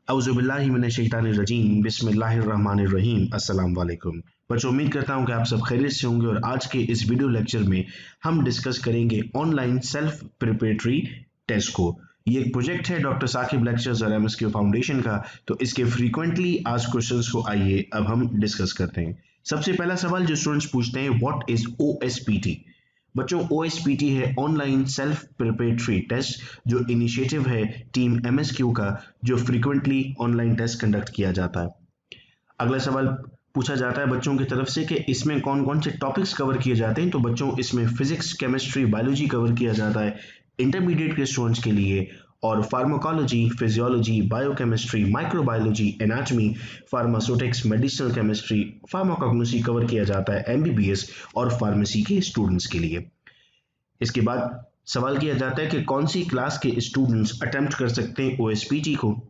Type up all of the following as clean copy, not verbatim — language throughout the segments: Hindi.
औज़ुबिल्लाहि मिनश्शैतानिर्रजीम बिस्मिल्लाहिर्रहमानिर्रहीम अस्सलाम वालेकुम। बच्चों, उम्मीद करता हूँ कि आप सब खैरियत से होंगे और आज के इस वीडियो लेक्चर में हम डिस्कस करेंगे ऑनलाइन सेल्फ प्रिपरेटरी टेस्ट को। ये एक प्रोजेक्ट है डॉक्टर साकिब लेक्चर्स और एमएसक्यू फाउंडेशन का, तो इसके फ्रीक्वेंटली आस्क्ड क्वेश्चंस को आइए अब हम डिस्कस करते हैं। सबसे पहला सवाल जो स्टूडेंट्स पूछते हैं, व्हाट इज ओएसपीटी? बच्चों, OSPT है ऑनलाइन सेल्फ प्रिपरेटरी टेस्ट, जो इनिशिएटिव है टीम MSQ का, जो फ्रीक्वेंटली ऑनलाइन टेस्ट कंडक्ट किया जाता है। अगला सवाल पूछा जाता है बच्चों की तरफ से कि इसमें कौन कौन से टॉपिक्स कवर किए जाते हैं। तो बच्चों, इसमें फिजिक्स, केमिस्ट्री, बायोलॉजी कवर किया जाता है इंटरमीडिएट के स्टूडेंट्स के लिए, और pharmacology, physiology, biochemistry, microbiology, anatomy, pharmaceutics, medicinal chemistry, pharmacognosy cover किया जाता है MBBS और फार्मेसी के स्टूडेंट्स के लिए। इसके बाद सवाल किया जाता है कि कौन सी क्लास के स्टूडेंट्स अटेम्प्ट कर सकते हैं OSPT को।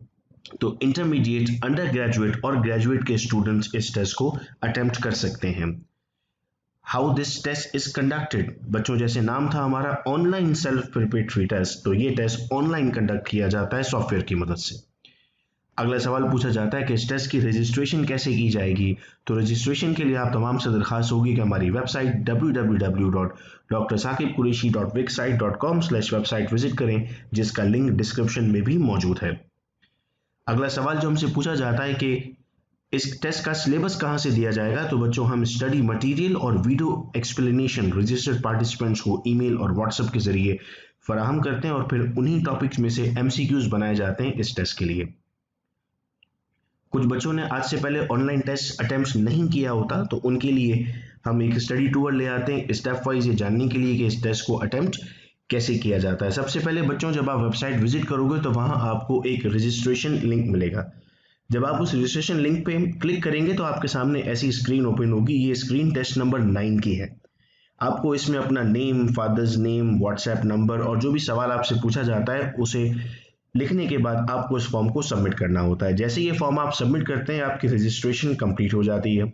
तो इंटरमीडिएट, अंडर ग्रेजुएट और ग्रेजुएट के स्टूडेंट्स इस टेस्ट को अटेम्प्ट कर सकते हैं। How this test is conducted? बच्चों, जैसे नाम था हमारा ऑनलाइन सेल्फ प्रिपरेटरी टेस्ट, तो ये टेस्ट ऑनलाइन कंडक्ट किया जाता है सॉफ्टवेयर की मदद से। अगला सवाल पूछा जाता है कि इस टेस्ट की रजिस्ट्रेशन कैसे की जाएगी। तो रजिस्ट्रेशन के लिए आप तमाम से दरख्वास्त होगी कि हमारी वेबसाइट www.drsakibqureshi.wixsite.com/वेबसाइट विजिट करें, जिसका लिंक डिस्क्रिप्शन में भी मौजूद है। अगला सवाल जो हमसे पूछा जाता है कि इस टेस्ट का सिलेबस कहाँ से दिया जाएगा। तो बच्चों, हम स्टडी मटेरियल और वीडियो एक्सप्लेनेशन रजिस्टर्ड पार्टिसिपेंट्स को ईमेल और व्हाट्सएप के जरिए फराहम करते हैं और फिर उन्हीं टॉपिक्स में से MCQs बनाए जाते हैं इस टेस्ट के लिए। कुछ बच्चों ने आज से पहले ऑनलाइन टेस्ट अटेम्प्ट नहीं किया होता, तो उनके लिए हम एक स्टडी टूर ले आते हैं स्टेप वाइज, ये जानने के लिए कि इस टेस्ट को अटेम्प्ट कैसे किया जाता है। सबसे पहले बच्चों, जब आप वेबसाइट विजिट करोगे तो वहां आपको एक रजिस्ट्रेशन लिंक मिलेगा। जब आप उस रजिस्ट्रेशन लिंक पे क्लिक करेंगे तो आपके सामने ऐसी स्क्रीन ओपन होगी। ये स्क्रीन टेस्ट नंबर 9 की है। आपको इसमें अपना name, father's name, WhatsApp number और जो भी सवाल आपसे पूछा जाता है उसे लिखने के बाद आपको इस फॉर्म को सबमिट करना होता है। जैसे ये फॉर्म आप सबमिट करते हैं, आपकी रजिस्ट्रेशन कंप्लीट हो जाती है।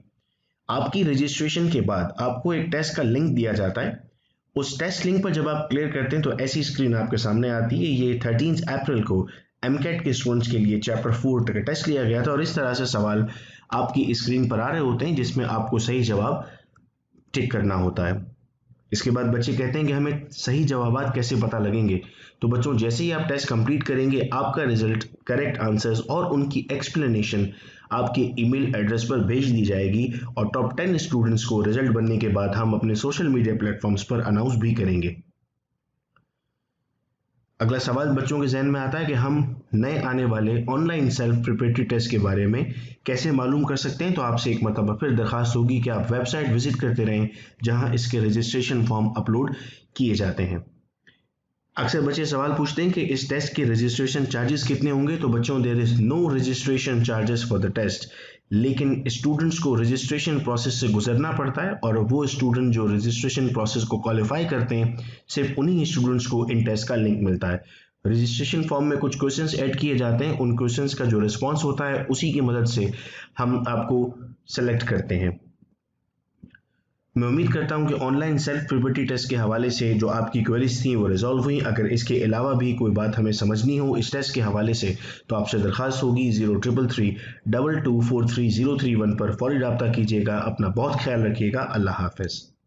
आपकी रजिस्ट्रेशन के बाद आपको एक टेस्ट का लिंक दिया जाता है। उस टेस्ट लिंक पर जब आप क्लियर करते हैं तो ऐसी स्क्रीन आपके सामने आती है। ये 13 अप्रैल को MCAT के स्टूडेंट्स के लिए चैप्टर 4 का टेस्ट लिया गया था और इस तरह से सवाल आपकी स्क्रीन पर आ रहे होते हैं, जिसमें आपको सही जवाब टिक करना होता है। इसके बाद बच्चे कहते हैं कि हमें सही जवाबात कैसे पता लगेंगे। तो बच्चों, जैसे ही आप टेस्ट कंप्लीट करेंगे, आपका रिजल्ट, करेक्ट आंसर्स और उनकी एक्सप्लेनेशन आपके ईमेल एड्रेस पर भेज दी जाएगी और टॉप 10 स्टूडेंट्स को रिजल्ट बनने के बाद हम अपने सोशल मीडिया प्लेटफॉर्म्स पर अनाउंस भी करेंगे। अगला सवाल बच्चों के जहन में आता है कि हम नए आने वाले ऑनलाइन सेल्फ प्रिपरेटरी टेस्ट के बारे में कैसे मालूम कर सकते हैं। तो आपसे एक मरतबा फिर दरख्वास्त होगी कि आप वेबसाइट विजिट करते रहें, जहां इसके रजिस्ट्रेशन फॉर्म अपलोड किए जाते हैं। अक्सर बच्चे सवाल पूछते हैं कि इस टेस्ट के रजिस्ट्रेशन चार्जेस कितने होंगे। तो बच्चों, there is no registration charges for the test, लेकिन स्टूडेंट्स को रजिस्ट्रेशन प्रोसेस से गुजरना पड़ता है और वो स्टूडेंट जो रजिस्ट्रेशन प्रोसेस को क्वालिफाई करते हैं, सिर्फ उन्हीं स्टूडेंट्स को इन टेस्ट का लिंक मिलता है। रजिस्ट्रेशन फॉर्म में कुछ क्वेश्चंस ऐड किए जाते हैं, उन क्वेश्चंस का जो रिस्पॉन्स होता है उसी की मदद से हम आपको सेलेक्ट करते हैं। मैं उम्मीद करता हूं कि ऑनलाइन सेल्फ प्रिपरेटरी टेस्ट के हवाले से जो आपकी क्वेरीज थी वो रिजॉल्व हुई। अगर इसके अलावा भी कोई बात हमें समझनी हो इस टेस्ट के हवाले से, तो आपसे दरख्वास्त होगी 0333 2243 031 पर फौरी रब्ता कीजिएगा। अपना बहुत ख्याल रखिएगा। अल्लाह हाफिज।